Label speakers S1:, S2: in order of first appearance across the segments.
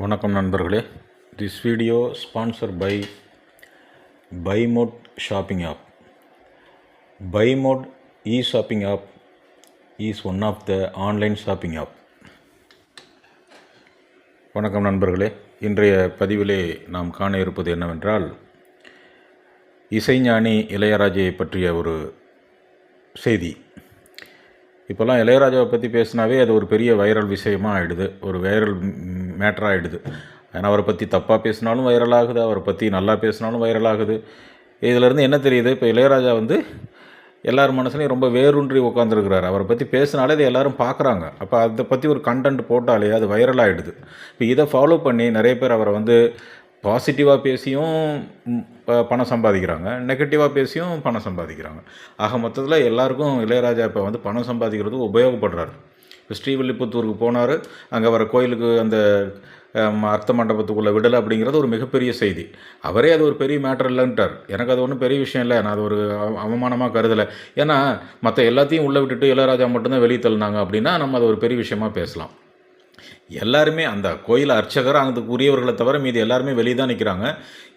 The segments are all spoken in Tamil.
S1: வணக்கம் நண்பர்களே. This video sponsor by Bymot shopping app. Bymot shopping app is one of the online shopping app. வணக்கம் நண்பர்களே. இன்றைய பதிவிலே நாம் காண இருப்பது என்னவென்றால், இசைஞானி இளையராஜாவை பற்றிய ஒரு செய்தி. இப்போல்லாம் இளையராஜாவை பற்றி பேசினாவே அது ஒரு பெரிய வைரல் விஷயமாக ஆகிடுது, ஒரு வைரல் மேட்டராக ஆகிடுது. ஏன்னா அவரை பற்றி தப்பாக பேசினாலும் வைரல் ஆகுது, அவரை பற்றி நல்லா பேசினாலும் வைரல் ஆகுது. இதிலேருந்து என்ன தெரியுது, இப்போ இளையராஜா எல்லார் மனசுலையும் ரொம்ப வேரூன்றி உட்காந்துருக்கிறார். அவரை பற்றி பேசினாலே அதை எல்லோரும் பார்க்குறாங்க. அப்போ அதை பற்றி ஒரு கண்டென்ட் போட்டாலே அது வைரல் ஆகிடுது. இப்போ இதை ஃபாலோ பண்ணி நிறைய பேர் அவரை பாசிட்டிவாக பேசியும் பணம் சம்பாதிக்கிறாங்க, நெகட்டிவாக பேசியும் பணம் சம்பாதிக்கிறாங்க. ஆக மொத்தத்தில் எல்லாருக்கும் இளையராஜா இப்போ பணம் சம்பாதிக்கிறதுக்கு உபயோகப்படுறாரு. இப்போ ஸ்ரீவில்லிபுத்தூருக்கு போனார், அங்கே வர கோயிலுக்கு அந்த அர்த்த மண்டபத்துக்குள்ளே விடலை அப்படிங்கிறது ஒரு மிகப்பெரிய செய்தி. அவரே அது ஒரு பெரிய மேட்டர் இல்லைன்ட்டார். எனக்கு அது ஒன்றும் பெரிய விஷயம் இல்லை, நான் அது ஒரு அவமானமாக கருதலை. ஏன்னா மற்ற எல்லாத்தையும் உள்ளே விட்டுட்டு இளையராஜா மட்டும்தான் வெளியே தள்ளினாங்க அப்படின்னா நம்ம அது ஒரு பெரிய விஷயமாக பேசலாம். எல்லாருமே அந்த கோயில் அர்ச்சகர் அதுக்கு உரியவர்களை தவிர மீதி எல்லாருமே வெளியே தான் நிற்கிறாங்க.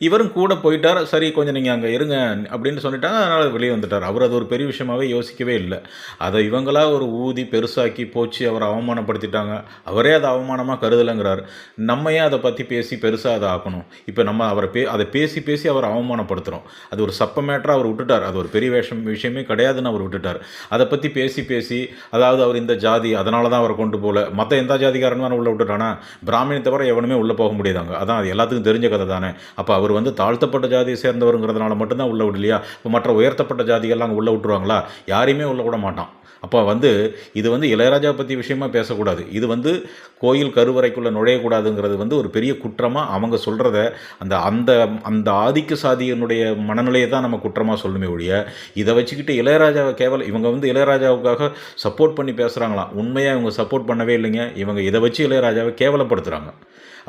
S1: இவரும் கூட போயிட்டார். சரி கொஞ்சம் நீங்கள் அங்கே இருங்க அப்படின்னு சொல்லிட்டாங்க, அதனால் வெளியே வந்துட்டார். அவர் அது ஒரு பெரிய விஷயமாகவே யோசிக்கவே இல்லை. அதை இவங்களா ஒரு ஊதி பெருசாக்கி போச்சு, அவரை அவமானப்படுத்திட்டாங்க. அவரே அதை அவமானமாக கருதலைங்கிறார். நம்ம ஏன் அதை பற்றி பேசி பெருசாக அதை ஆக்கணும்? இப்போ நம்ம அதை பேசி பேசி அவரை அவமானப்படுத்துகிறோம். அது ஒரு சப்ப மேட்டராக அவர் விட்டுட்டார். அது ஒரு பெரிய விஷயமே கிடையாதுன்னு அவர் விட்டுட்டார். அதை பற்றி பேசி பேசி, அதாவது அவர் இந்த ஜாதி அதனால தான் அவரை கொண்டு போகல, மற்ற எந்த ஜாதிக்காரனும் உள்ளே விட்டுட்டானா, பிராமணி தவிர எவனுமே உள்ளே போக முடியாதாங்க. அதான் அது எல்லாத்துக்கும் தெரிஞ்ச கதை தானே. அப்போ அவர் தாழ்த்தப்பட்ட ஜாதியை சேர்ந்தவருங்கிறதுனால மட்டும்தான் உள்ளே விடலையா? இப்போ மற்ற உயர்த்தப்பட்ட ஜாதிகள்லாம் அங்கே உள்ளே விட்டுருவாங்களா? யாரையுமே உள்ளே விட மாட்டான். அப்போ இது இளையராஜா பற்றி விஷயமா பேசக்கூடாது. இது கோயில் கருவறைக்குள்ளே நுழையக்கூடாதுங்கிறது ஒரு பெரிய குற்றமாக அவங்க சொல்கிறத அந்த அந்த அந்த ஆதிக்க சாதியினுடைய மனநிலையை தான் நம்ம குற்றமாக சொல்லணுமே ஒழிய, இதை வச்சுக்கிட்டு இளையராஜாவை இவங்க இளையராஜாவுக்காக சப்போர்ட் பண்ணி பேசுகிறாங்களாம். உண்மையாக இவங்க சப்போர்ட் பண்ணவே இல்லைங்க. இவங்க இதை வச்சு இளையராஜாவை கேவலப்படுத்துகிறாங்க.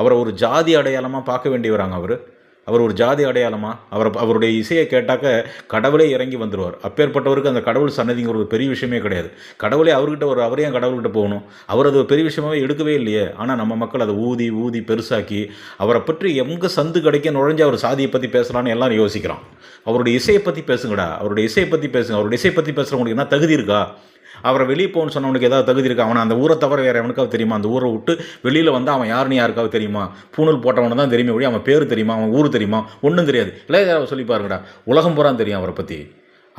S1: அவரை ஒரு ஜாதி அடையாளமாக பார்க்க வேண்டியவராங்க. அவர் ஒரு ஜாதி அடையாளமாக அவருடைய இசையை கேட்டாக்க கடவுளே இறங்கி வந்துடுவார். அப்பேற்பட்டவருக்கு அந்த கடவுள் சன்னதிங்கிற ஒரு பெரிய விஷயமே கிடையாது. கடவுளே அவர்கிட்ட அவரே கடவுள்கிட்ட போகணும். அவர் அது பெரிய விஷயமாகவே எடுக்கவே இல்லையே. ஆனால் நம்ம மக்கள் அதை ஊதி ஊதி பெருசாக்கி அவரை பற்றி எங்கே சந்து கிடைக்க நுழைஞ்சு அவர் சாதியை பற்றி பேசலான்னு எல்லாரும் யோசிக்கிறான். அவருடைய இசையை பற்றி பேசுங்கடா, அவருடைய இசையை பற்றி பேசுங்க. அவருடைய இசையை பற்றி பேசுகிறவங்களுக்கு என்ன தகுதி இருக்கா? அவரை வெளியே போகணுன்னு சொன்னவனுக்கு ஏதாவது தகுதி இருக்கா? அவனை அந்த ஊரை தவிர வேறு எவனுக்காவது தெரியுமா? அந்த ஊரை விட்டு வெளியில் அவன் யாருன்னு யாருக்காவது தெரியுமா? பூணூல் போட்டவனை தான் தெரியுமே ஒழிய அவன் பேர் தெரியுமா, அவன் ஊர் தெரியுமா? ஒன்றும் தெரியாது. இளையராஜாவை சொல்லி பாருங்கடா, உலகம் பூரா தெரியும் அவரை பற்றி.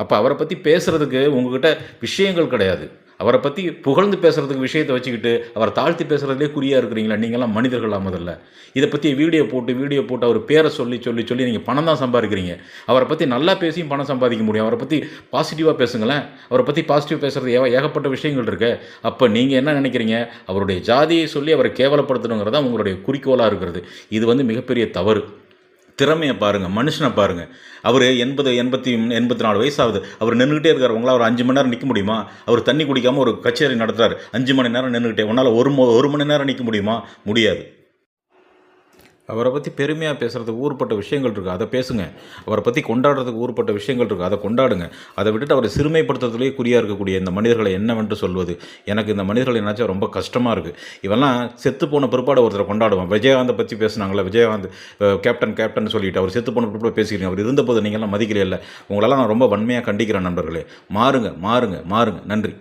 S1: அப்போ அவரை பற்றி பேசுகிறதுக்கு உங்ககிட்ட விஷயங்கள் கிடையாது. அவரை பற்றி புகழ்ந்து பேசுகிறதுக்கு விஷயத்தை வச்சுக்கிட்டு அவரை தாழ்த்தி பேசுகிறதுலே குறியாக இருக்கிறீங்களா? நீங்கள்லாம் மனிதர்களா? முதல்ல இதை பற்றி வீடியோ போட்டு அவர் பேரை சொல்லி நீங்கள் பணம் தான் சம்பாதிக்கிறீங்க. அவரை பற்றி நல்லா பேசியும் பணம் சம்பாதிக்க முடியும். அவரை பற்றி பாசிட்டிவாக பேசுங்களேன். அவரை பற்றி பாசிட்டிவ் பேசுகிறது ஏகப்பட்ட விஷயங்கள் இருக்கு. அப்போ நீங்கள் என்ன நினைக்கிறீங்க? அவருடைய ஜாதியை சொல்லி அவரை கேவலப்படுத்தணுங்கிறதா உங்களுடைய குறிக்கோளாக இருக்கிறது. இது மிகப்பெரிய தவறு. திறமையை பாருங்கள், மனுஷனை பாருங்கள். அவர் 84 வயசாகுது. அவர் நின்றுக்கிட்டே இருக்கார். உங்களால் ஒரு 5 மணி நேரம் நிற்க முடியுமா? அவர் தண்ணி குடிக்காமல் ஒரு கச்சேரி நடத்துகிறார். 5 மணி நேரம் நின்றுக்கிட்டே. உன்னால் ஒரு மணி நேரம் நிற்க முடியுமா? முடியாது. அவரை பற்றி பெருமையாக பேசுகிறதுக்கு ஊர்பட்ட விஷயங்கள் இருக்குது, அதை பேசுங்க. அவரை பற்றி கொண்டாடுறதுக்கு ஊர்பட்ட விஷயங்கள் இருக்குது, அதை கொண்டாடுங்க. அதை விட்டுட்டு அவரை சிறுமைப்படுத்துறதுலேயே குறியாக இருக்கக்கூடிய இந்த மனிதர்களை என்னவென்று சொல்வது? எனக்கு இந்த மனிதர்களை நினச்சா ரொம்ப கஷ்டமாக இருக்குது. இவெல்லாம் செத்து போன பிற்பாடு ஒருத்தரை கொண்டாடுவான். விஜயகாந்தை பற்றி பேசுனாங்களே, விஜயகாந்த் கேப்டன் சொல்லிட்டு அவர் செத்து போன பிற்பாடு பேசிக்கிறீங்க. அவர் இருந்தபோது நீங்கள்லாம் மதிக்கலையில்லை. உங்களெல்லாம் நான் ரொம்ப வன்மையாக கண்டிக்கிறேன் நண்பர்களே. மாறுங்க. நன்றி.